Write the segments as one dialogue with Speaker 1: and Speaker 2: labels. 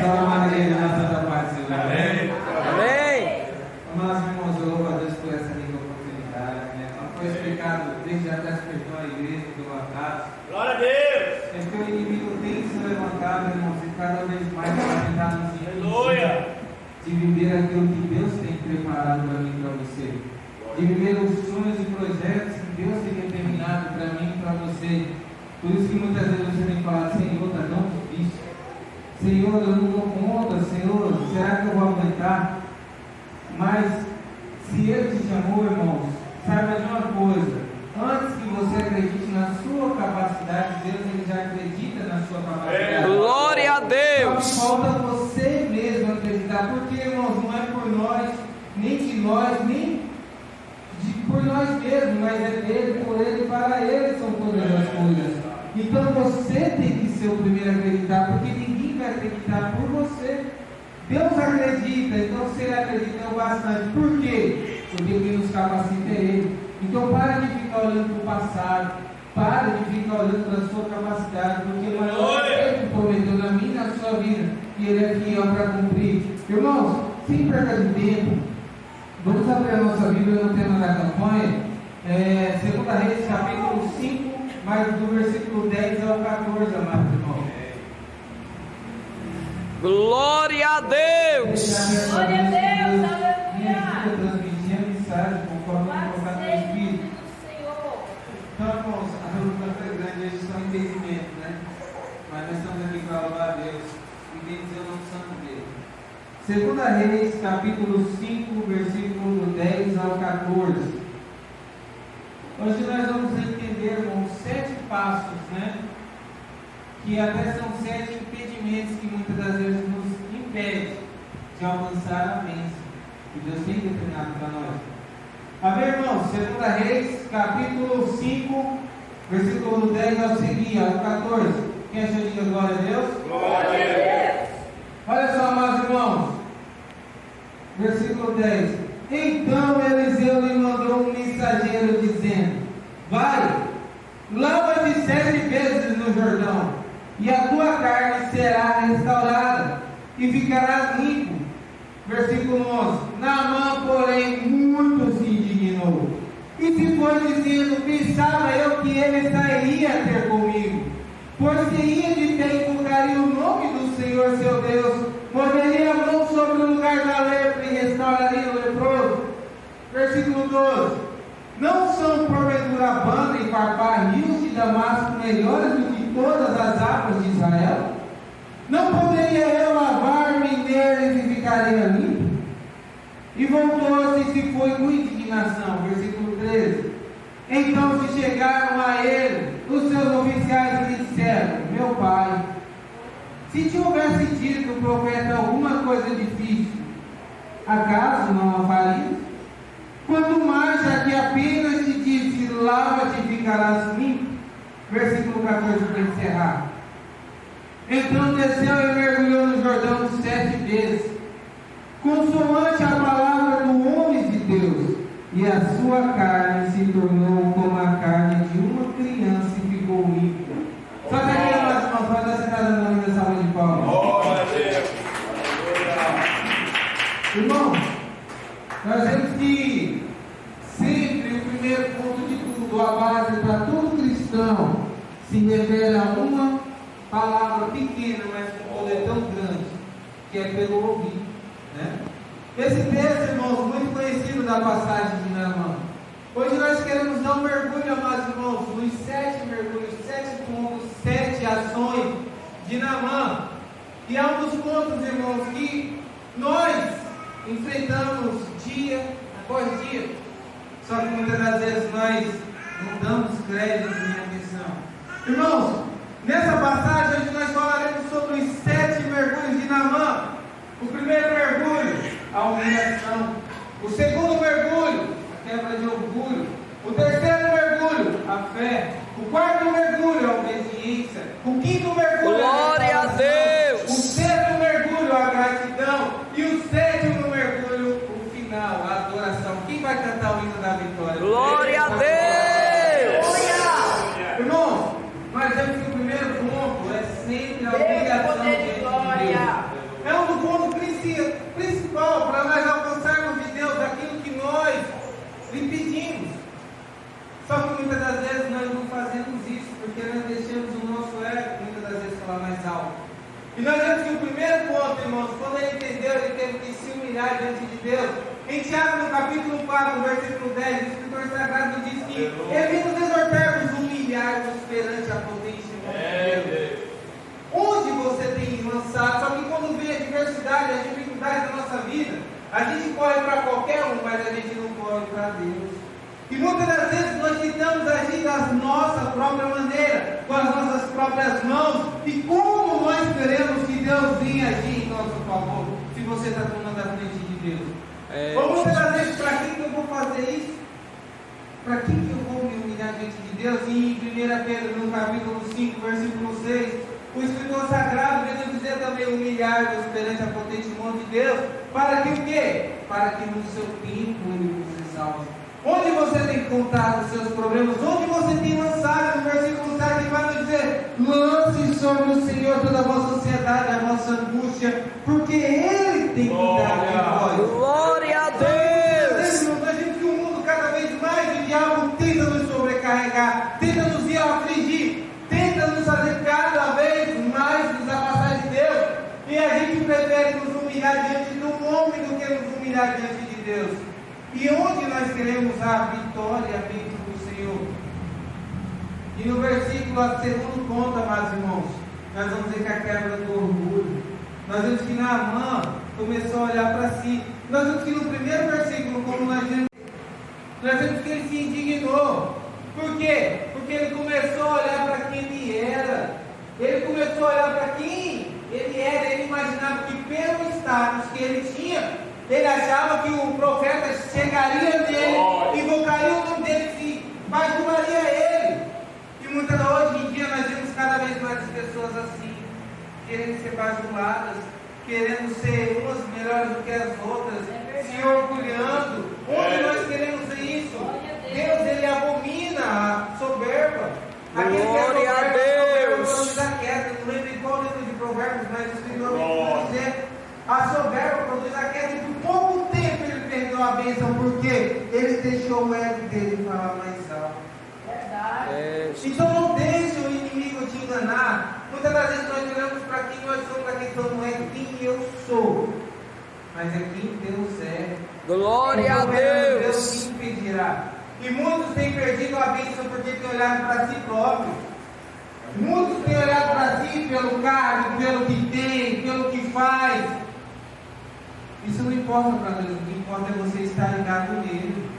Speaker 1: Salve Maria, na Santa Paz, Senhor.
Speaker 2: Amém.
Speaker 3: Amém.
Speaker 1: Amados irmãos, eu louvo a Deus por essa linda oportunidade, né? Como foi explicado, desde já despertou a igreja do levantado.
Speaker 2: Glória a Deus.
Speaker 1: É que o inimigo tem se levantado, irmãos, e cada vez mais para tentar nos impedir
Speaker 2: Aleluia.
Speaker 1: de viver aquilo que Deus tem preparado para mim e para você. De viver os sonhos e projetos que Deus tem determinado para mim e para você. Por isso que muitas vezes você tem falado, Senhor, está tão difícil. Senhor, eu não dou conta, Senhor, será que eu vou aguentar? Mas, se Ele te chamou, irmãos, saiba de uma coisa: antes que você acredite na sua capacidade, Deus Ele já acredita na sua capacidade.
Speaker 3: Glória a Deus.
Speaker 1: Só que falta você mesmo acreditar, porque, irmãos, não é por nós, nem de nós, nem por nós mesmos, mas é dele, por ele, para ele são todas as coisas. Então você tem que ser o primeiro a acreditar, porque ninguém vai acreditar por você. Deus acredita, então se ele acredita é bastante. Por quê? Porque quem nos capacita é ele. Então para de ficar olhando para o passado, para de ficar olhando para a sua capacidade, porque o maior é que prometeu na minha e na sua vida, e ele é fiel para cumprir. Irmãos, sem perda de tempo, vamos abrir a nossa Bíblia no tema da campanha, 2 Reis, capítulo 5, mas do versículo 10 ao 14, amados irmãos.
Speaker 3: Glória a Deus.
Speaker 4: Glória a Deus,
Speaker 1: Minha
Speaker 4: aleluia.
Speaker 1: vida transmitir a mensagem conforme eu colocar no Espírito.
Speaker 4: Senhor.
Speaker 1: Então, irmãos, a luta foi grande, eles são entendimento, né? Mas nós estamos aqui para louvar a Deus e bendizer o nome santo dele. 2 Reis, capítulo 5, versículo 10 ao 14. Hoje nós vamos entender, irmãos, 7 passos, né? Que até são 7 impedimentos que muitas das vezes nos impedem de alcançar a bênção que Deus tem determinado para nós. Amém, irmãos? 2 Reis, capítulo 5, versículo 10 ao seguir, ao 14. Quem achou, diga glória a Deus?
Speaker 2: Glória a Deus.
Speaker 1: Olha só, amados irmãos, versículo 10. Então Eliseu lhe mandou um mensageiro dizendo: vai, lava-te 7 vezes no Jordão, e a tua carne será restaurada, e ficarás limpo. Versículo 11. Naamã, porém, muito se indignou, e se foi dizendo: pensava eu que ele sairia ter comigo, pois se ia de ter invocaria o nome do Senhor seu Deus, moveria a mão sobre o lugar da lepra e restauraria o leproso. Versículo 12. Não são porventura Abana e Farpar, rios de Damasco, melhores do que todas as águas de Israel? Não poderia eu lavar-me neles e ficaria limpo? E voltou-se e se foi com indignação. Versículo 13. Então se chegaram a ele os seus oficiais e lhe disseram: meu pai, se te houvesse dito o profeta alguma coisa difícil, acaso não a farias? Quanto mais, já que apenas te disse: lava-te e ficarás limpo. Versículo 14 para encerrar. Então desceu e mergulhou no Jordão 7 vezes, consoante a palavra do homem de Deus, e a sua carne se tornou como a carne de uma criança e ficou limpa. Só que aqui, amados irmãos, faz essa casa na minha salva de palmas.
Speaker 2: Glória a Deus.
Speaker 1: Irmãos, nós temos que sempre, o primeiro ponto de tudo, a base para todo cristão, se refere a uma palavra pequena, mas com poder tão grande, que é pelo ouvido, né? Esse texto, irmãos, muito conhecido da passagem de Naamã. Hoje nós queremos dar um mergulho, amados irmãos, nos 7 mergulhos, 7 pontos, 7 ações de Naamã. E há um dos pontos, irmãos, que nós enfrentamos dia após dia, só que muitas das vezes nós não damos crédito nem atenção. Irmãos, nessa passagem hoje nós falaremos sobre os 7 mergulhos de Naamã. O primeiro mergulho, a humilhação. O segundo mergulho, a quebra de orgulho. O terceiro mergulho, a fé. O quarto mergulho, a obediência. O quinto mergulho,
Speaker 3: Glória a Deus.
Speaker 1: O sexto mergulho, a gratidão. E o sétimo mergulho, o final, a adoração. Quem vai cantar o hino da vitória?
Speaker 3: Glória a Deus.
Speaker 1: Irmãos, nós vemos que o primeiro ponto é sempre a obrigação de Deus. nós vemos que o primeiro ponto, irmãos, quando ele entendeu, ele teve que se humilhar diante de Deus. Em Tiago, no capítulo 4, versículo 10, o escritor sagrado diz que ele nos exortar-nos humilhar-nos perante a potente mão de Deus. Onde você tem lançado, só que quando vem a diversidade, a dificuldade da nossa vida, a gente corre para qualquer um, mas a gente não corre para Deus. E muitas das vezes nós tentamos agir da nossa própria maneira, com as nossas próprias mãos. E como nós queremos que Deus venha agir em nosso favor, se você está tomando a frente de Deus? Ou muitas das vezes, para que eu vou fazer isso? Para que eu vou me humilhar diante de Deus? E em 1 Pedro, no capítulo 5, versículo 6, o escritor sagrado vem nos dizer também: humilhar-vos perante a potente mão de Deus, para que o quê? Para que no seu tempo ele vos exalte. Onde você tem contado os seus problemas? Onde você tem lançado? No versículo 7 vai nos dizer: lance sobre o Senhor toda a vossa ansiedade, a vossa angústia, porque Ele tem cuidado de vós.
Speaker 3: Glória a Deus.
Speaker 1: Nós vemos que o mundo cada vez mais, o diabo tenta nos sobrecarregar, tenta nos afligir, tenta nos fazer cada vez mais nos afastar de Deus. E a gente prefere nos humilhar diante do homem do que nos humilhar diante de Deus. E onde nós queremos a vitória e a bênção do Senhor? E no versículo, a segundo ponto, amados irmãos, nós vamos ver que a quebra do orgulho. Nós vemos que Naamã começou a olhar para si. Nós vemos que no primeiro versículo, como nós vemos que ele se indignou. Por quê? Porque ele começou a olhar para quem ele era. Ele começou a olhar para quem ele era. Ele imaginava que pelo status que ele tinha, ele achava que o profeta chegaria nele, invocaria o nome dele e bajularia ele. E muitas hoje em dia nós vemos cada vez mais pessoas assim, querendo ser bajuladas, querendo ser umas melhores do que as outras, se orgulhando. Onde nós queremos ver isso? Deus, ele abomina a soberba.
Speaker 3: Glória a Deus.
Speaker 1: Não lembro em qual livro de Provérbios, mas o Senhor vai dizer: a soberba produz a queda, e por pouco tempo ele perdeu a bênção, porque ele deixou o ego dele falar mais alto.
Speaker 4: Verdade.
Speaker 1: Então não deixe o inimigo te enganar. Muitas das vezes nós olhamos para quem nós somos, para quem somos, não é quem eu sou, mas é quem Deus é.
Speaker 3: Glória a Deus.
Speaker 1: Deus impedirá. E muitos têm perdido a bênção porque têm olhado para si próprios. Muitos têm olhado para si pelo cargo, pelo que tem, pelo que faz. Isso não importa para Deus. O que importa é você estar ligado nele.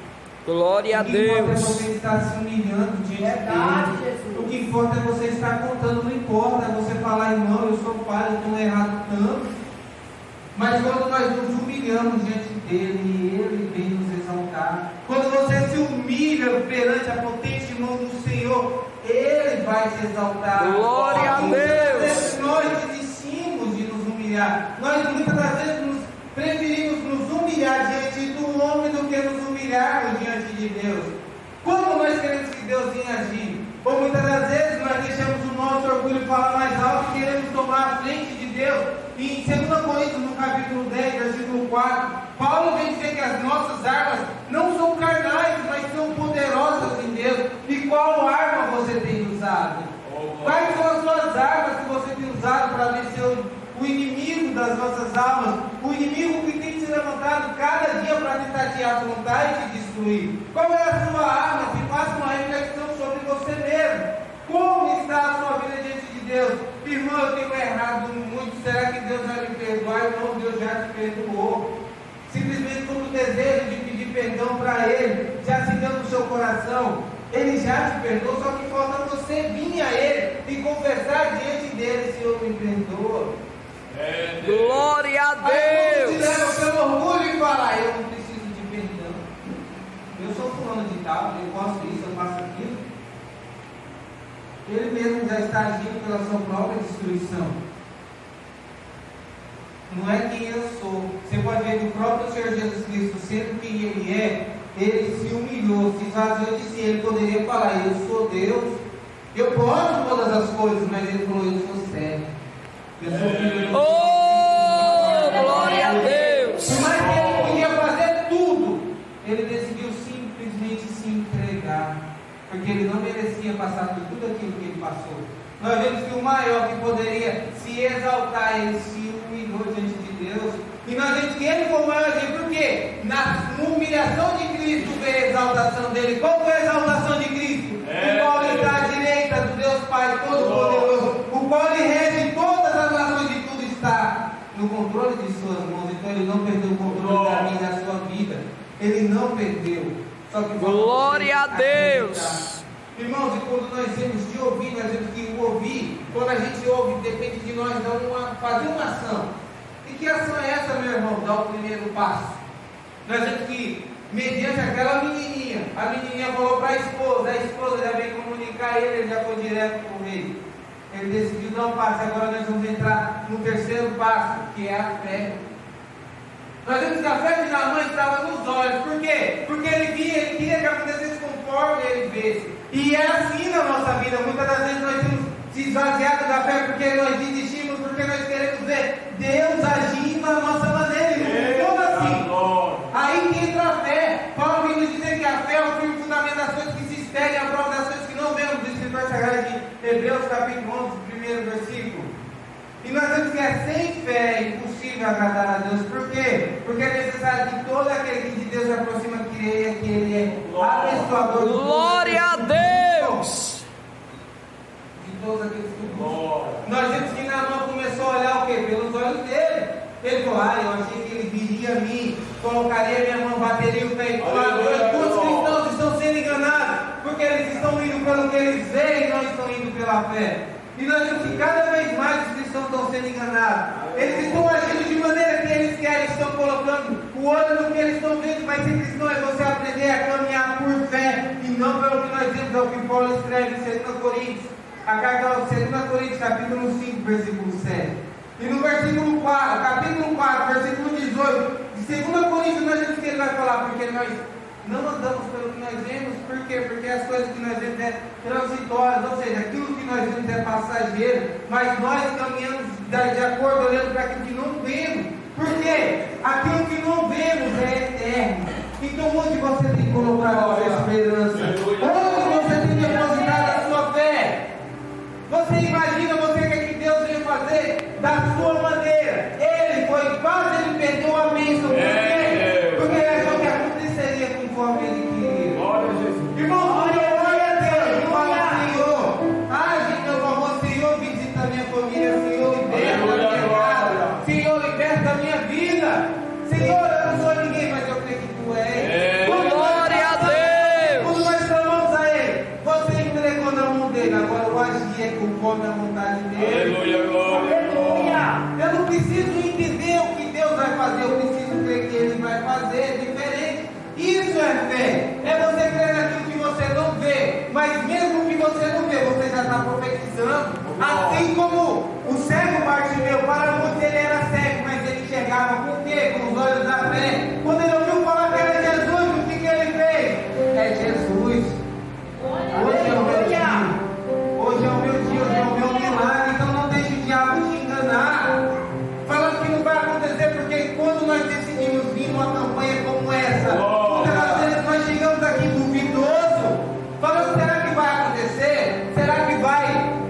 Speaker 3: Glória a
Speaker 1: O que importa é
Speaker 3: Deus.
Speaker 1: você estar se humilhando diante
Speaker 4: Verdade,
Speaker 1: dele.
Speaker 4: Jesus.
Speaker 1: O que importa é você estar contando. Não importa é você falar: irmão, eu sou pai, eu estou errado tanto. Mas quando nós nos humilhamos diante dele, ele vem nos exaltar. Quando você se humilha perante a potente mão do Senhor, ele vai te exaltar.
Speaker 3: Glória a Deus.
Speaker 1: Nós desistimos de nos humilhar. Nós muitas das vezes preferimos nos humilhar diante do homem do que nos humilharmos diante de Deus. Como nós queremos que Deus venha agir? Ou muitas das vezes nós deixamos o nosso orgulho falar mais alto e queremos tomar a frente de Deus. E em 2 Coríntios, no capítulo 10, versículo 4, Paulo vem dizer que as nossas armas não são carnais, mas são poderosas em Deus. E qual arma você tem usado? Quais são as suas armas que você tem usado para vencer o inimigo das nossas almas? O inimigo que tem se levantado cada dia para tentar te afrontar e te destruir. Qual é a sua arma? Que faça uma reflexão sobre você mesmo. Como está a sua vida diante de Deus? Irmão, eu tenho errado muito. Será que Deus vai me perdoar? Não, Deus já te perdoou. Simplesmente por um desejo de pedir perdão para Ele, já se dando no seu coração, Ele já te perdoou. Só que falta você vir a Ele e confessar diante dele: Senhor, me perdoa.
Speaker 3: Glória a
Speaker 1: Aí você
Speaker 3: Deus.
Speaker 1: leva pelo orgulho e fala: eu não preciso de perdão. Eu sou fulano de tal, eu posso isso, eu faço aquilo. Ele mesmo já está agindo pela sua própria destruição. Não é quem eu sou. Você pode ver que o próprio Senhor Jesus Cristo, sendo quem Ele é, Ele se humilhou, se esvaziou de si. Ele poderia falar: eu sou Deus, eu posso todas as coisas, mas Ele falou: eu sou servo, eu sou filho de Deus.
Speaker 3: Oh, glória a Deus.
Speaker 1: Por mais que Ele podia fazer tudo, Ele decidiu simplesmente se entregar, porque Ele não merecia passar por tudo aquilo que Ele passou. Nós vemos que o maior que poderia se exaltar, ele se humilhou diante de Deus. E nós vemos que ele foi o maior exemplo, porque na humilhação de Cristo veio a exaltação dele. Qual foi a exaltação de Cristo? O qual ele está à direita do Deus Pai Todo-Poderoso, o qual ele rege todas as nações e tudo está no controle de suas mãos. Então ele não perdeu o controle da minha e da sua vida. Ele não perdeu. Só que
Speaker 3: Glória a Deus.
Speaker 1: Irmãos, e quando nós temos de ouvir, nós temos que ouvir. Quando a gente ouve, depende de nós fazer uma ação. E que ação é essa, meu irmão? Dar o primeiro passo. Nós temos que, mediante aquela menininha, a menininha falou para a esposa já veio comunicar ele já foi direto com ele. Ele decidiu dar um passo. Agora nós vamos entrar no terceiro passo, que é a fé. Nós vemos que a fé de Naamã estava nos olhos. Por quê? Porque ele queria que acontecesse conforme ele visse. E é assim na nossa vida. Muitas das vezes nós temos se esvaziado da fé porque nós desistimos, porque nós queremos ver Deus agindo à nossa maneira. E não funciona assim. Aí que entra a fé. Paulo vem nos dizer que a fé é o firme fundamento das coisas que se esperam, a prova das coisas que não vemos. O escritor sagrado de Hebreus, capítulo 11, primeiro versículo. E nós temos que sem fé é impossível agradar a Deus. Por quê? Porque é necessário que todo aquele que de Deus se aproxima creia que Ele é abençoador.
Speaker 3: Glória a Deus.
Speaker 1: De todos aqueles que buscam. Nós vemos que Naamã começou a olhar o quê? Pelos olhos dele. Ele falou, eu achei que ele viria a mim, colocaria minha mão, bateria o pé e quantos cristãos estão sendo enganados? Porque eles estão indo pelo que eles veem e não estão indo pela fé. E nós vemos que cada vez mais os cristãos estão sendo enganados. Eles estão agindo de maneira que eles querem, estão colocando o olho no que eles estão vendo. Mas ser cristão é você aprender a caminhar por fé e não pelo que nós vemos, é o que Paulo escreve em 2 Coríntios. A carta aos 2 Coríntios, capítulo 5, versículo 7. E no versículo 4, capítulo 4, versículo 18, de 2 Coríntios, nós vemos que ele vai falar, porque nós não andamos pelo que nós vemos. Por quê? Porque as coisas que nós vemos é transitórias, ou seja, aquilo que nós vemos é passageiro, mas nós caminhamos de acordo, olhando para aquilo que não vemos. Por quê? Aquilo que não vemos é eterno. Então onde você tem colocado a sua esperança? Onde você tem depositado a sua fé? Você imagina, você quer que Deus venha fazer da sua maneira. Ele foi quase, ele perdeu a bênção. Por quê? Porque ele achou que aconteceria conforme ele queria. Irmão, olha a Deus e fala, Senhor, age meu favor, Senhor, visita a minha família, Senhor, liberta a minha casa, Senhor, liberta a minha vida. Senhor, eu não sou ninguém, mas eu creio que Tu és.
Speaker 3: Glória a Deus.
Speaker 1: Quando nós clamamos a Ele, você entregou na mão dele, agora o agir é conforme a vontade dele. Eu não preciso entender o que Deus vai fazer, eu preciso crer que Ele vai fazer diferente. Isso é fé. É você crer naquilo que você não vê, mas mesmo que você não vê, você já está profetizando. Assim como o cego Bartimeu, para muitos ele era cego, mas ele enxergava com o quê? Com os olhos da fé. Quando ele ouviu falar que era Jesus, o que ele fez? É Jesus. Hoje é o meu dia. Hoje é o meu dia, hoje é o meu milagre. Então não deixe o diabo te enganar, falando que não vai acontecer, porque quando nós decidimos vir numa campanha como essa, muitas vezes nós chegamos aqui duvidoso, falando, será que vai acontecer? Será que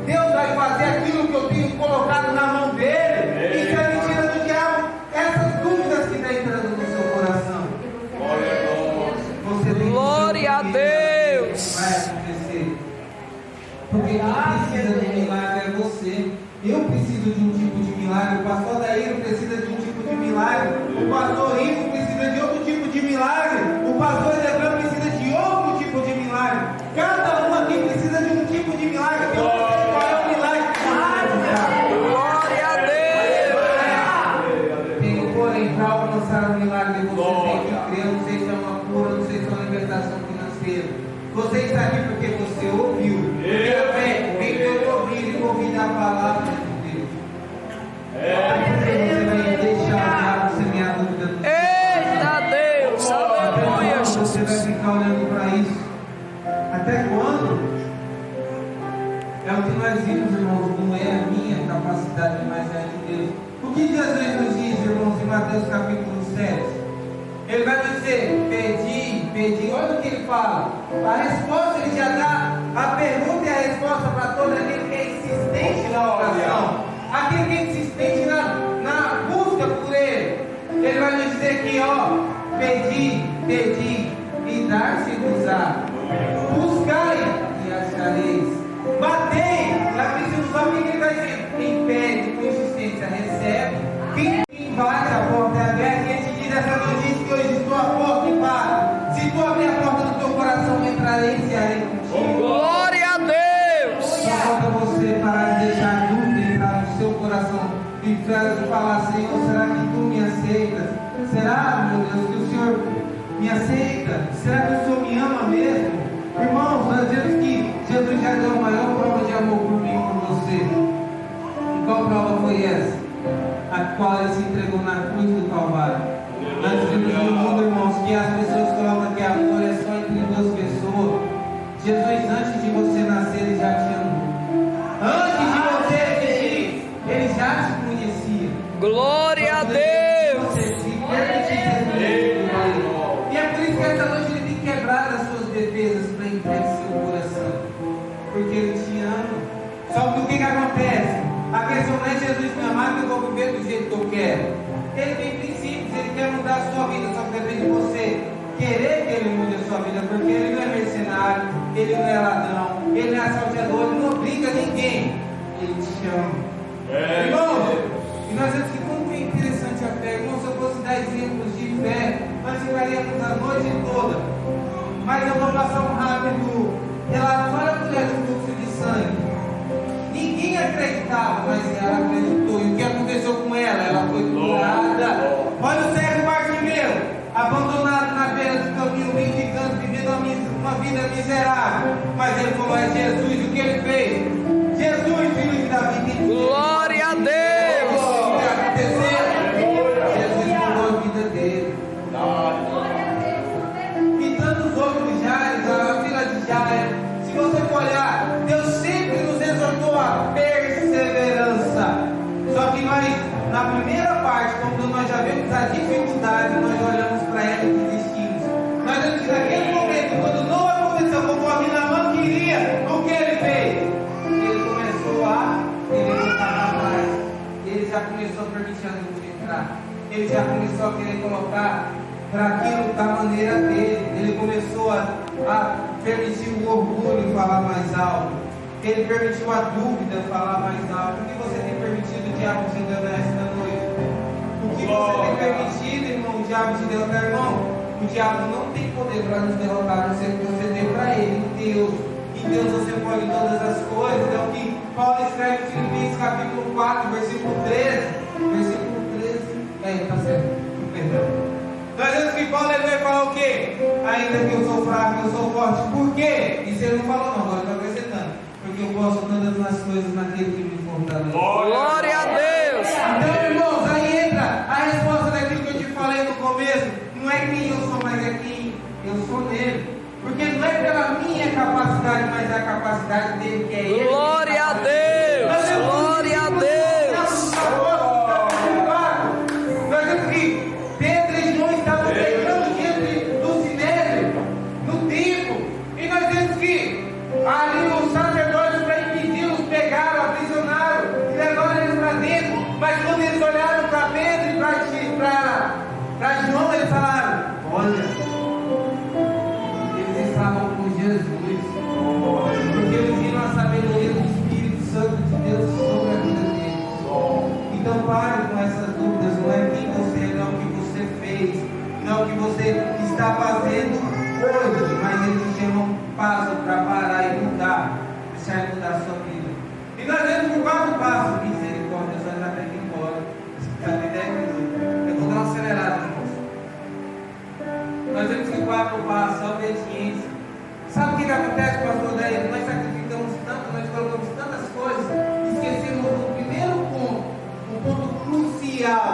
Speaker 1: Deus vai fazer aquilo que eu tenho colocado na mão dele? Isso é mentira do diabo. Essas dúvidas que estão entrando no seu coração. Você tem
Speaker 3: Glória a Deus.
Speaker 1: vai acontecer. Porque quem precisa de milagre é você. Eu preciso de um tipo de milagre. O pastor Daíro precisa de um tipo de milagre. O pastor Rico precisa de outro tipo de milagre. O pastor Edebrão precisa de outro tipo de milagre. Cada um aqui precisa de um tipo de milagre. Eu não sei qual é o milagre que você
Speaker 3: Glória a Deus.
Speaker 1: tem. Porém, para alcançar o milagre, você tem que crer. Eu não sei se é uma cura, não sei se é uma libertação financeira. Você está aqui porque você ouviu. Porque a fé vem pelo ouvir e ouvir a palavra de Deus. Você vai deixar você minha dúvida do
Speaker 3: Eita Deus. Aleluia,
Speaker 1: Você vai
Speaker 3: Jesus.
Speaker 1: ficar olhando para isso. Até quando? É o que nós vimos, irmãos. Não é a minha capacidade, mas é a de Deus. O que Jesus nos diz, irmãos, em Mateus capítulo 7? Ele vai dizer, pedi, olha o que ele fala. A resposta ele já dá, a pergunta e a resposta para todo aquele que é insistente na oração. aquele que insistente na busca por Ele. Ele vai nos dizer que, ó, pedi, e dar-se-vos-á. Buscai e achareis. Batei, lá precisa usar o que ele está dizendo. Impede, com insistência, recebe. Quem bate a porta é aberta, e ele te diz essa notícia que hoje estou à porta e bato. Se tu abrir a porta do teu coração, eu entrarei e cearei contigo.
Speaker 3: Glória a Deus.
Speaker 1: Só falta você parar de deixar dúvida entrar no seu coração e falar, Senhor, será que tu me aceitas? Será, meu Deus, que o Senhor me aceita? Será que o Senhor me ama mesmo? Irmãos, nós vemos que Jesus já deu a maior prova de amor por mim e por você. E qual prova foi essa? A qual ele se entregou na cruz do Calvário. Nós vimos no mundo, irmãos, que as pessoas colocam que amor é só entre duas pessoas. Jesus, antes de você nascer, ele já te amou. Antes de você existir, ele já te conhecia.
Speaker 3: Glória a Deus.
Speaker 1: E é por isso que essa noite ele tem quebrado as suas defesas para entrar em seu coração. Porque ele te ama. Só que o que acontece? A questão não é Jesus me amar que eu vou viver do jeito que eu quero. Ele tem princípios, ele quer mudar a sua vida, só que depende de você querer que ele mude a sua vida, porque ele não é mercenário, ele não é ladrão, ele não é assaltador, ele não obriga ninguém, ele te chama. Irmãos, e nós vemos que como é interessante a fé. Irmãos, se eu fosse dar exemplos de fé, nós ficaríamos a noite toda. Mas eu vou passar um rápido relato. Olha a mulher do fluxo de sangue. Ninguém acreditava, mas ela acreditou. E o que aconteceu com ela? Ela foi curada. Olha o cego Bartimeu, abandonado na beira do caminho, mendigando, vivendo uma vida miserável. Mas ele falou: é Jesus. O que ele fez? Jesus, filho de Davi.
Speaker 3: Glória a Deus.
Speaker 1: O que aconteceu? Jesus mudou a vida dele. E tantos outros Jairo, a filha de Jairo. Se você for olhar, Deus sempre nos exortou a perseverança. Só que nós, na primeira parte, quando nós já vemos a dificuldade, nós olhamos para ela e desistimos. Nós vemos que naquele momento, quando não aconteceu conforme Naamã queria, o que ele fez? Ele começou a querer voltar atrás. Ele já começou a permitir a dúvida entrar. Ele já começou a querer colocar para aquilo da maneira dele. Ele começou a permitir o orgulho falar mais alto. Ele permitiu a dúvida falar mais alto. O que você tem permitido o diabo te enganar esta noite? O que você tem permitido, irmão, o diabo te derrotar, irmão? O diabo não tem poder para nos derrotar, a não ser que você dê para ele, em Deus. Em Deus você pode todas as coisas. É o que Paulo escreve em Filipenses capítulo 4, versículo 13. Versículo 13. Tá certo. Perdão. Nós vemos que Paulo ele vai falar o quê? Ainda que eu sou fraco, eu sou forte. Por quê? Isso ele não falou não, agora está acrescentando. Porque eu posso todas as coisas naquele que me fortalece.
Speaker 3: Glória a Deus.
Speaker 1: Então, irmãos, aí entra a resposta daquilo que eu te falei no começo. Não é quem eu sou, mas é quem eu sou nele. Porque não é pela minha capacidade, mas é a capacidade dele, que é ele.
Speaker 3: Glória a Deus. Glória a Deus.
Speaker 1: Nós vemos que Pedro e João estavam pregando diante do sinédrio, no templo, e nós vemos que ali os sacerdotes, para impedi-los, pegaram, aprisionaram e levaram eles para dentro. Mas quando eles olharam para Pedro e para João, eles falaram: olha, eles estavam com Jesus, porque eles viram a sabedoria do Espírito Santo de Deus sobre a vida deles. Então pare com essas dúvidas. Não é quem você é, não é o que você fez, não é o que você está fazendo hoje, mas eles te chamam passo para parar e mudar, deixar mudar a sua vida. E nós vemos que o quarto passo, misericórdia, só já tem que ir embora. Eu vou dar uma acelerada, irmãos. Nós vemos que o quarto passo, a obediência. Sabe o que acontece, pastor Daí? Nós sacrificamos tanto, nós colocamos tantas coisas, esquecemos do primeiro ponto, um ponto crucial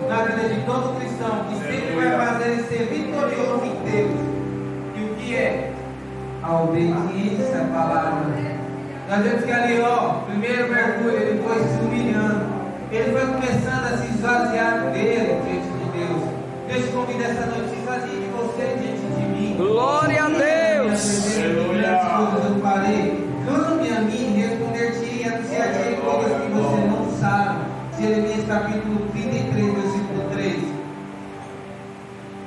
Speaker 1: na vida de todo cristão, que sempre vai fazer ele ser vitorioso em Deus. E o que é? A obediência à palavra. Nós vemos que ali, primeiro mergulho, ele foi se humilhando, ele foi começando a se esvaziar dele diante de Deus. Deus te convida essa noite, se esvazie de você diante de mim.
Speaker 3: Glória a Deus.
Speaker 1: Eu farei, clame a mim, responder-te e anunciar-te coisas que você não capítulo 33, versículo 3.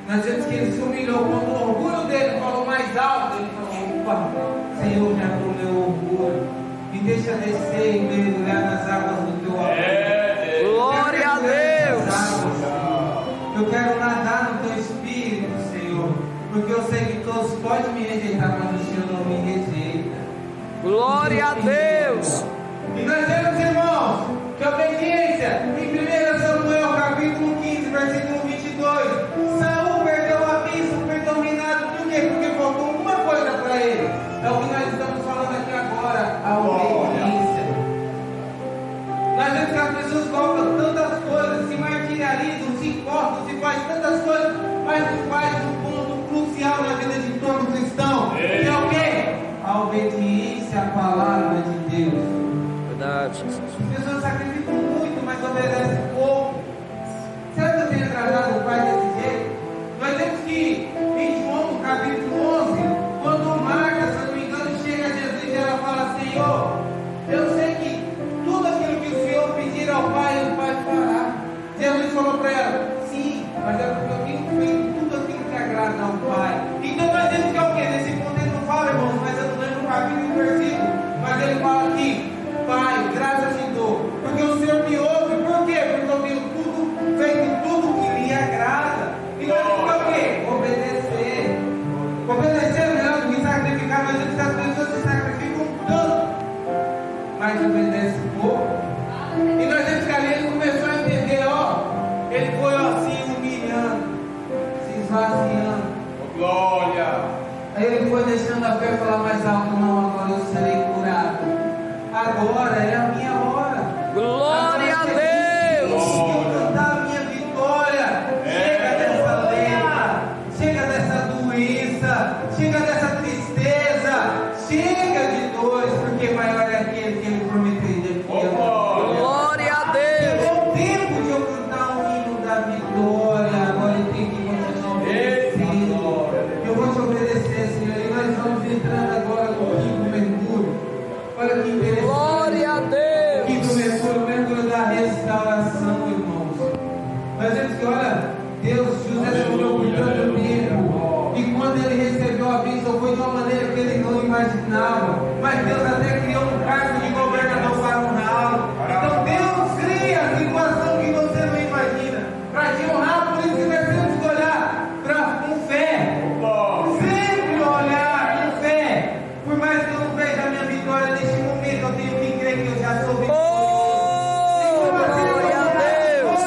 Speaker 1: Nós vemos que ele se humilhou quando o orgulho dele falou mais alto. Ele falou: opa, Senhor, já estou meu orgulho, me deixa descer e mergulhar nas águas do teu amor.
Speaker 3: Glória a Deus.
Speaker 1: Eu quero nadar no teu espírito, Senhor, porque eu sei que todos podem me rejeitar, mas o Senhor não me rejeita.
Speaker 3: Glória a Deus.
Speaker 1: E nós vemos, irmãos, que a obediência, em 1 Samuel capítulo 15, versículo 22, Saul perdeu a bênção, perdeu o reinado. Por quê? Porque faltou uma coisa para ele. É o que nós estamos falando aqui agora, a obediência. Nós vemos que as pessoas colocam tantas coisas, se martirizam, se cortam, se faz tantas coisas, mas não faz um ponto crucial na vida de todo cristão, que é o quê? A obediência à palavra de Deus.
Speaker 3: Verdade, Jesus.
Speaker 1: As pessoas sacrificam muito, mas obedecem pouco. Será que eu tenho tratado o Pai desse jeito? Nós temos que, em João capítulo 11, quando Marta, se eu não me engano, chega a Jesus e ela fala: Senhor, eu sei que tudo aquilo que o Senhor pedir ao Pai, o Pai fará. Jesus falou para ela: sim, mas é porque eu tenho feito tudo aquilo que agrada ao Pai. Então nós temos que é o quê? Nesse ponto ele não fala, irmãos, mas eu não lembro o capítulo e o versículo, mas ele fala aqui: Pai, graças te dou, porque o Senhor me ouve. Por quê? Porque eu tenho feito tudo que lhe agrada. E nós temos que o quê? Obedecer. Obedecer é melhor do que sacrificar. Nós temos que as pessoas se sacrificam tanto, mas obedecem pouco. E nós temos que ali ele começou a entender, ó, ele foi assim humilhando, se esvaziando.
Speaker 2: Glória.
Speaker 1: Aí ele foi deixando a fé falar mais alto: não, agora eu serei curado. Agora é a minha hora.
Speaker 3: Glória a Deus.
Speaker 1: Eu cantar a minha vitória. Chega dessa letra, chega dessa doença, chega dessa tristeza, chega de dores, porque maior é aquele que ele prometeu depois.
Speaker 3: Glória a Deus.
Speaker 1: Chegou o tempo de eu cantar o hino da vitória. Agora eu tenho que continuar obedecendo. Eu vou te obedecer, Senhor. E nós vamos entrando agora no quinto mergulho. Olha que interessante.
Speaker 3: Glória a Deus.
Speaker 1: Quinto mergulho, o mergulho da restauração, irmãos. Nós vemos que, olha, Deus, José sofreu por tanto tempo. E quando ele recebeu a bênção, foi de uma maneira que ele não imaginava. Mas Deus até criou um cargo de governador para honrá-lo. Então Deus cria a situação que você não imagina para te honrar. Por isso que nós temos que olhar com fé. Sempre olhar com fé. Por mais que eu não veja a minha vitória neste momento, eu tenho que crer que eu já sou vitorioso.
Speaker 3: Glória a Deus.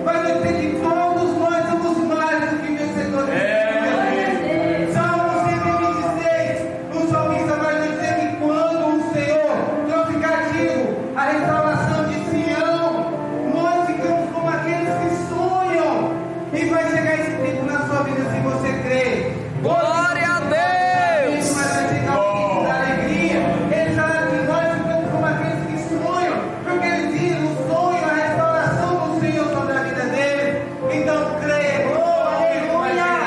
Speaker 1: Vai dizer que todos nós somos mais do que vencedores. Salmo 126, o salmista vai dizer que quando o Senhor trouxe cativo a restauração de Sião, nós ficamos como aqueles que sonham. E vai chegar esse tempo na sua vida se você crer.
Speaker 3: Glória a Deus.
Speaker 1: Mas vai chegar o tempo da alegria. Ele fala que nós ficamos como aqueles que sonham, porque eles viram o sonho, a restauração do Senhor sobre a vida deles. Então creia, vai chegar.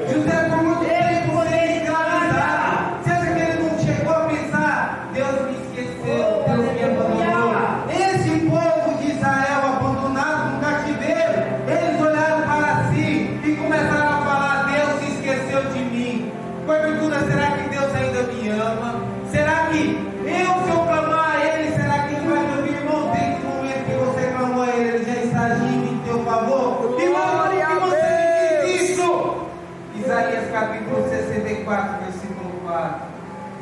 Speaker 1: José por muito tempo foi escravizado. Você acha que ele não chegou a pensar: Deus me esqueceu, Deus me abandonou? Esse povo de Israel abandonado no cativeiro, eles olharam para si e começaram a falar: Deus se esqueceu de mim. Porventura, será que Deus ainda me ama? Será que se eu clamar a Ele, será que Ele vai me ouvir? Irmão, desde o momento que você clamou a Ele, Ele já está agindo em teu favor.
Speaker 3: Glória a
Speaker 1: Irmão, que você
Speaker 3: Deus.
Speaker 1: diz isso? Isaías capítulo 64, versículo 4.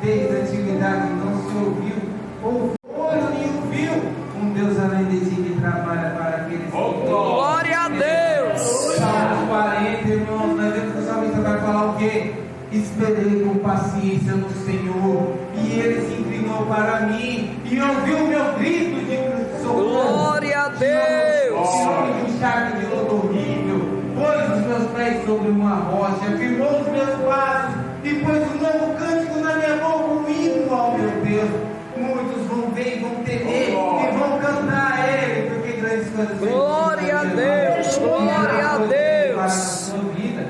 Speaker 1: Desde a antiguidade não se ouviu, ou olho nenhum viu, um Deus além de ti que trabalha para aqueles que
Speaker 3: Glória a Deus.
Speaker 1: Salmos 40, irmãos, nós vemos que o salmista vai falar o quê? Esperei com paciência no Senhor, e Ele se inclinou para mim, e ouviu o meu grito de socorro.
Speaker 3: Glória a Deus.
Speaker 1: Tirou-me de um charco de lodo horrível, pôs os meus pés sobre uma rocha, firmou os meus passos, e pôs um novo cântico na minha boca, um hino ao meu Deus. Muitos vão ver e vão temer, e vão cantar a Ele, porque grandes coisas Ele
Speaker 3: Glória a Deus. Glória a Deus.
Speaker 1: para a sua vida.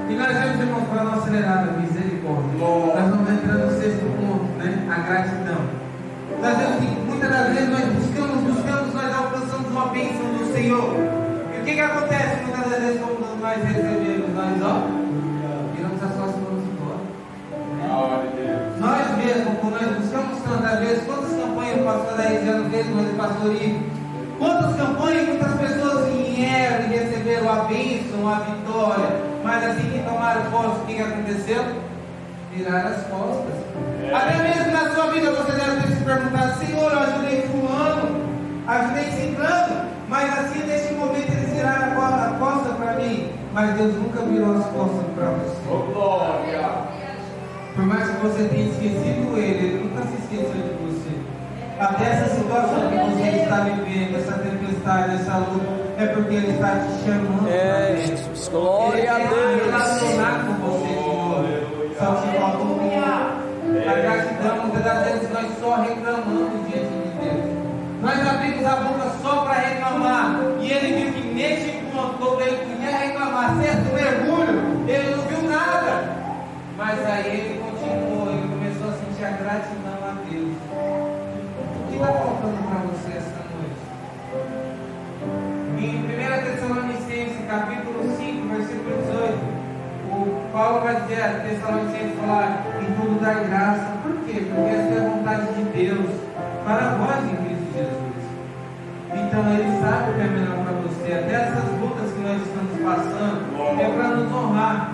Speaker 1: E nós vemos, irmãos, para não acelerar a misericórdia. Nós vamos entrar no sexto ponto, né? A gratidão. Nós vemos que muitas das vezes nós buscamos criou. E o que acontece muitas das vezes quando nós recebemos? Nós, viramos as costas e vamos embora. Nós mesmos, quando nós buscamos tantas vezes, quantas campanhas o pastor Daí já fez, mas o pastor Ivo, quantas campanhas muitas pessoas vieram e receberam a bênção, a vitória, mas assim que tomaram posse, o que aconteceu? Viraram as costas. Até mesmo na sua vida você deve ter se perguntado: Senhor, eu ajudei fulano, ajudei ciclano, mas assim neste momento eles viraram a costa para mim, mas Deus nunca virou as costas para você. Por mais que você tenha esquecido ele nunca se esqueceu de você. Até essa situação que você está vivendo, essa tempestade, essa luta, é porque ele está te chamando.
Speaker 3: Jesus, glória a
Speaker 1: Ele
Speaker 3: Deus.
Speaker 1: quer relacionar com você de novo. Só te faltou a gratidão. Muitas das vezes nós só reclamamos diante de Deus. Nós abrimos a boca só para reclamar. E ele viu que neste ponto, quando ele podia reclamar, sexto mergulho, ele não viu nada. Mas aí ele continuou, ele começou a sentir a gratidão a Deus. O que está faltando para você esta noite? Em 1 Tessalonicenses, capítulo 5, versículo 18, o Paulo vai dizer a Tessalonicenses falar: em tudo dar graça. Por quê? Porque essa é a vontade de Deus para vós em Cristo Jesus. Então ele sabe o que é melhor para você. Até essas lutas que nós estamos passando é para nos honrar.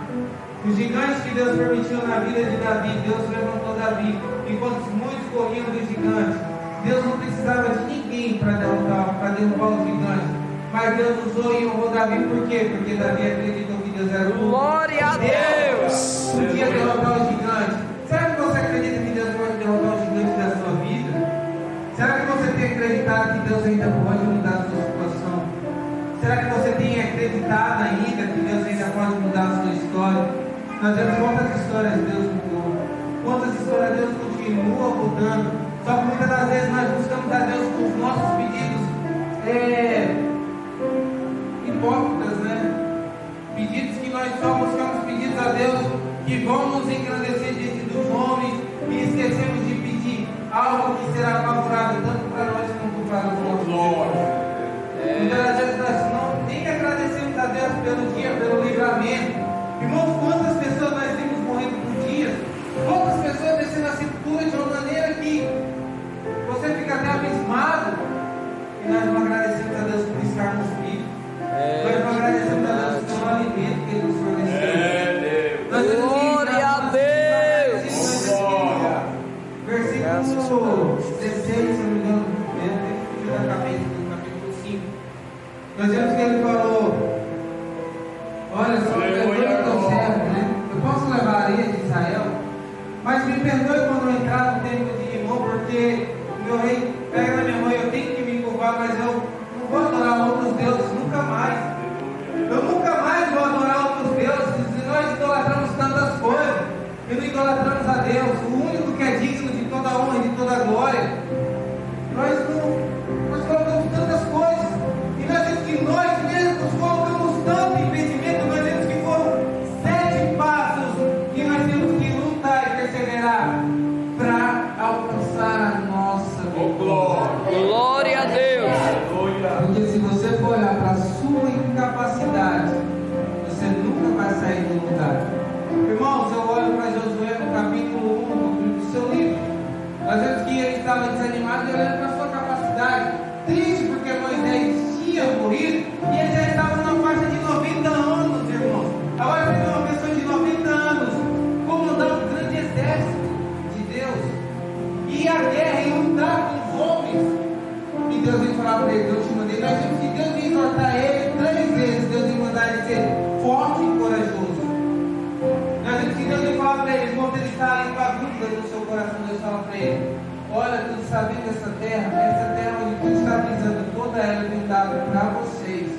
Speaker 1: Os gigantes que Deus permitiu na vida de Davi, Deus levantou Davi. Enquanto muitos corriam dos gigantes, Deus não precisava de ninguém para derrubar os gigantes. Mas Deus usou e honrou Davi. Por quê? Porque Davi acreditou que Deus era o único.
Speaker 3: Glória a Deus.
Speaker 1: Podia derrotar os gigantes. Será que você acredita que Deus pode derrotar os gigantes da sua vida? Será que você tem acreditado que Deus ainda pode mudar a sua situação? Será que você tem acreditado ainda que Deus ainda pode mudar a sua história? Nós vemos quantas histórias Deus mudou, quantas histórias Deus continua mudando. Só que muitas das vezes nós buscamos a Deus com os nossos pedidos hipócritas, né? Pedidos que nós só buscamos pedidos a Deus que vão nos engrandecer diante dos homens e esquecemos de pedir algo que será favorável tanto para nós quanto para os nossos irmãos. Muitas das vezes nós não nem agradecemos a Deus pelo dia, pelo livramento. Irmãos, quantas pessoas nós vimos morrendo por dia? Quantas pessoas descendo a sepultura de uma maneira que você fica até abismado. E nós não agradecemos a Deus por estarmos vivos. Nós não agradecemos a Deus pelo alimento que Ele nos forneceu.
Speaker 3: Glória a Deus.
Speaker 1: Versículo 16, se não me engano, eu da cabeça do capítulo 5. Nós vemos que ele falou: olha, só eu estou servo, né? Eu posso levar a areia de Israel, mas me perdoe quando eu entrar no templo de Rimon, porque meu rei pega na minha mão, eu tenho que me curvar, mas eu não vou adorar outros deuses nunca mais. Eu nunca mais vou adorar outros deuses. E nós idolatramos tantas coisas e não idolatramos a Deus, o único que é digno de toda honra e de toda glória. Nós colocamos tantas coisas e nós vemos que nós mesmos colocamos tanto impedimento. Nós vemos que foram 7 passos que nós temos que lutar e perseverar para alcançar a nossa vitória.
Speaker 3: Glória a Deus.
Speaker 1: Porque se você for olhar para a sua incapacidade, você nunca vai sair do lugar. Irmãos, eu olho para Josué no capítulo 1 do seu livro. Nós vemos que ele estava desanimado e olhando para a sua capacidade. Triste porque Moisés tinha morrido e ele já estava numa faixa de 90 anos, irmãos. Agora você tem uma pessoa de 90 anos comandando um grande exército de Deus. E a guerra e lutar com os homens. E Deus vem falar para ele: eu te mandei. Nós vemos que Deus vem exortar ele 3 vezes. Deus vem mandar ele ser forte e corajoso. Nós vemos que Deus vem falar para ele, enquanto ele está ali com a dúvida no seu coração, Deus fala para ele: olha, tu sabes dessa terra onde tu está pisando, toda ela vem dada para vocês.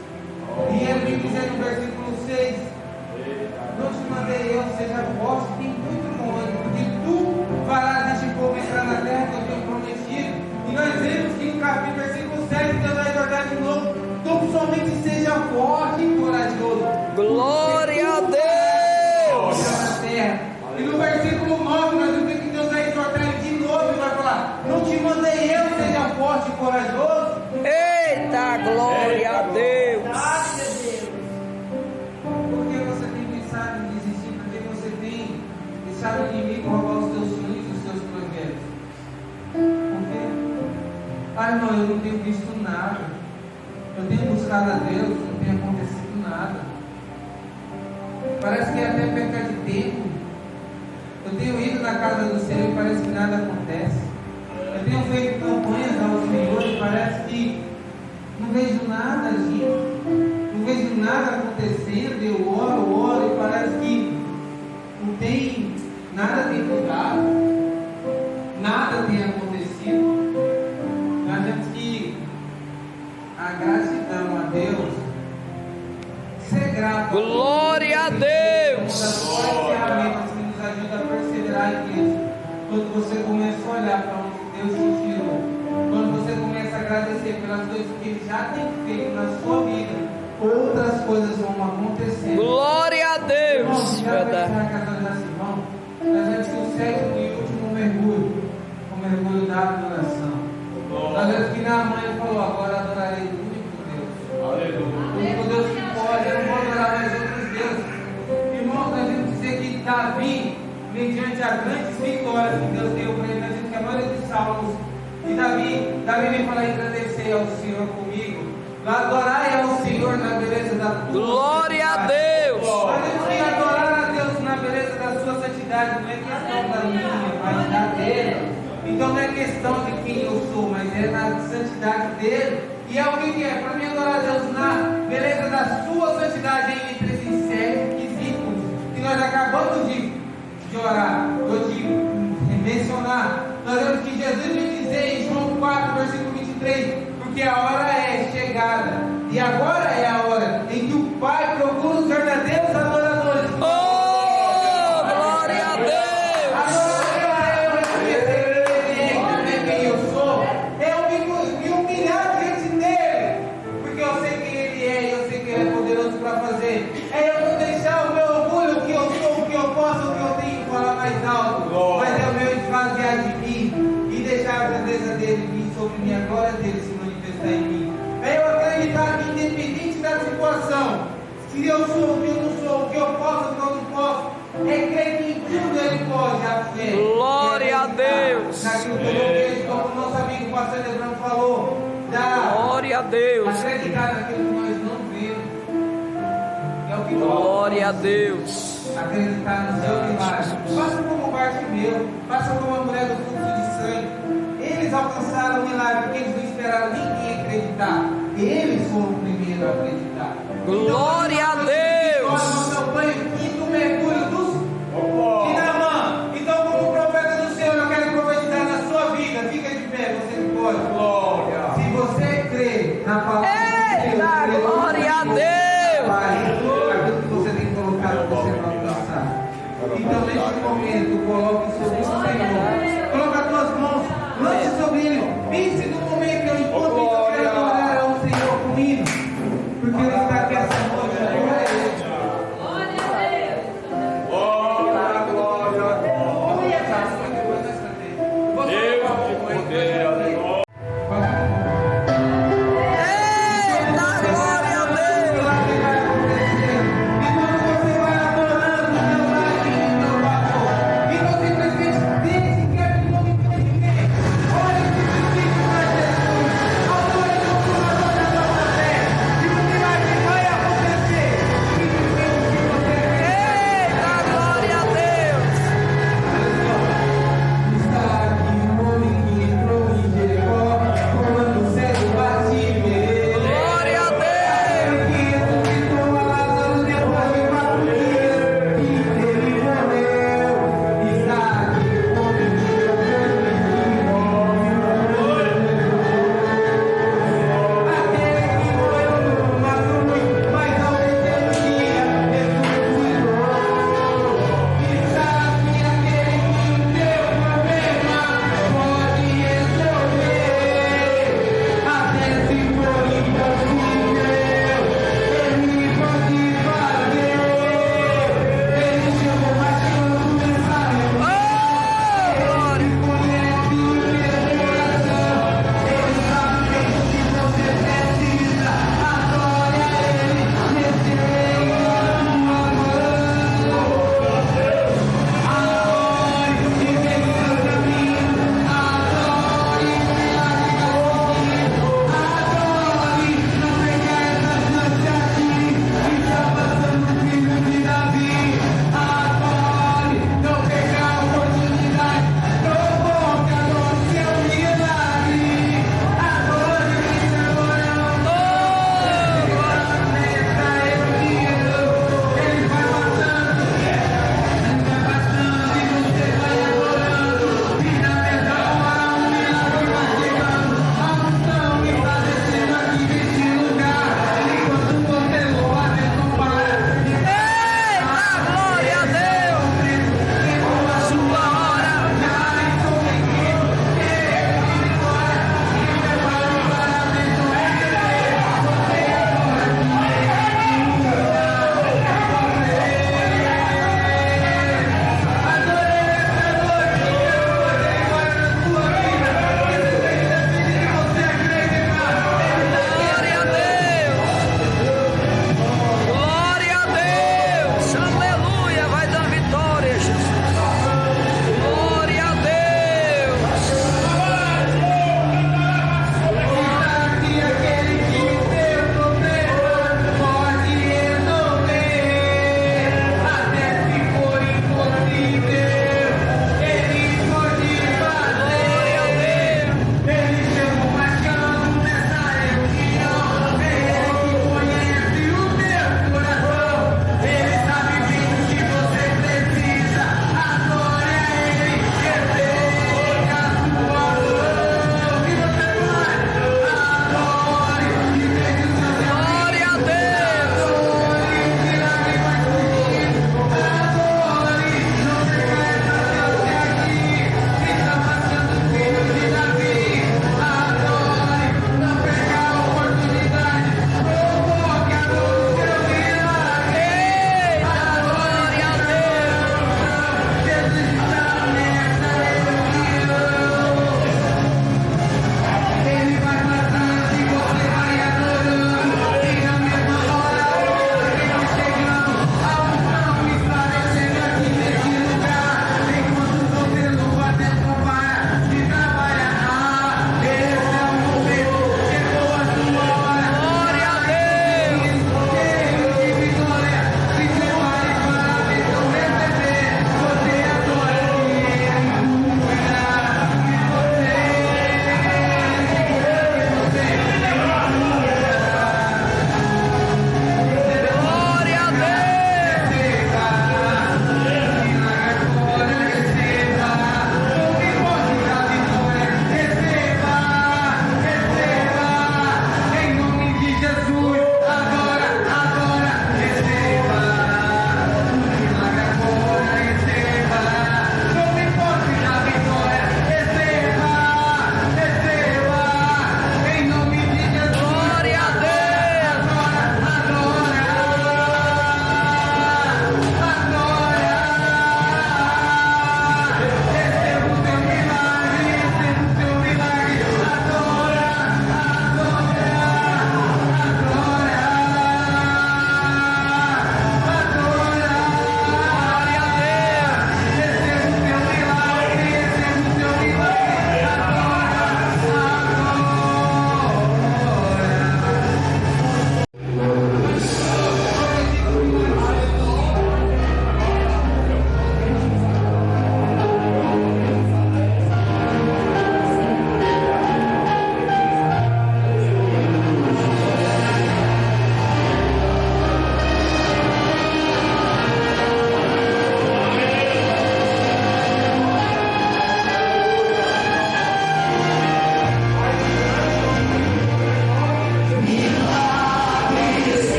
Speaker 1: E ele vem dizer no versículo 6: não te mandei eu, seja forte e muito longe, porque tu farás este povo entrar na terra que eu tenho prometido. E nós vemos que no capítulo versículo 7 Deus vai jogar de novo: então somente seja forte e corajoso.
Speaker 3: Glória a Deus.
Speaker 1: E no versículo 9 nós vemos que Deus vai exortar ele de novo e vai falar: não te mandei eu, seja forte e corajoso.
Speaker 3: Eita, glória a Deus.
Speaker 1: tenho visto nada. Eu tenho buscado a Deus, não tem acontecido nada. Parece que é até perca de tempo. Eu tenho ido na casa do Senhor e parece que nada acontece. Eu tenho feito campanhas ao Senhor e parece que não vejo nada agindo. Não vejo nada acontecendo. Eu oro e parece que não tem, nada tem mudado. Nada tem acontecido. Nós temos que a gratidão a Deus, ser grato.
Speaker 3: Glória a Deus.
Speaker 1: Uma das maiores ferramentas que nos ajuda a perseverar em Cristo. Quando você começa a olhar para onde Deus te tirou, quando você começa a agradecer pelas coisas que Ele já tem feito na sua vida, outras coisas vão acontecer.
Speaker 3: Glória a Deus.
Speaker 1: Já
Speaker 3: Verdade.
Speaker 1: na casa da Simão, nós vemos que o sétimo e último mergulho, o mergulho da adoração. Nós vemos que na mãe ele falou: agora adorarei o único Deus. O único Deus que pode, eu não vou adorar mais outros deuses. Irmãos, nós vamos dizer que Davi, mediante as grandes vitórias que Deus deu para ele, nós vemos que a maioria dos salmos de Davi vem falar: engrandecer ao Senhor comigo, adorai ao Senhor na beleza da tua
Speaker 3: Glória a
Speaker 1: santidade.
Speaker 3: Deus.
Speaker 1: Nós temos que adorar a Deus na beleza da sua santidade, não é questão da minha, mas da dele. Então não é questão de quem eu sou, mas é na santidade dele. E é o que é? Para mim adorar a Deus na beleza da sua santidade, entre esses 7 quesitos que nós acabamos de orar, ou de mencionar. Nós vemos que Jesus vai dizer em João 4, versículo 23, porque a hora é chegada, e agora é a hora em que o Pai procura os verdadeiros adoradores.
Speaker 3: Oh, glória a Deus.
Speaker 1: Adorar a Deus é eu reconhecer quem eu sou, é eu me humilhar diante dele, porque eu sei quem ele é, eu sei que ele é poderoso para fazer. É eu não deixar o meu orgulho, o que eu sou, o que eu posso, o que eu tenho, falar mais alto, mas é o meu esvaziar de mim e deixar a grandeza dele vir sobre mim, a glória dele se manifestar em mim. É eu acreditar que, independente da situação, se eu sou, o que eu não sou, o que eu posso, o que eu não posso, é crer que em tudo ele pode, a fé.
Speaker 3: Glória a Deus.
Speaker 1: Naquilo que eu não vejo, como o nosso amigo pastor Lebrão falou,
Speaker 3: Glória a Deus.
Speaker 1: acreditar naquilo que nós não vemos. É o que
Speaker 3: Glória a Deus.
Speaker 1: acreditar no seu milagre. Faça como o Bartimeu, faça como a mulher do fluxo de sangue. Eles alcançaram o milagre porque eles não esperaram ninguém acreditar. Eles foram o primeiro a acreditar.
Speaker 3: Glória a Deus.
Speaker 1: Nós campanha quinto mergulho dos de Naamã. Então, como profeta do Senhor, eu quero profetizar na sua vida. Fica de pé, você que pode.
Speaker 2: Glória.
Speaker 1: Se você crê na palavra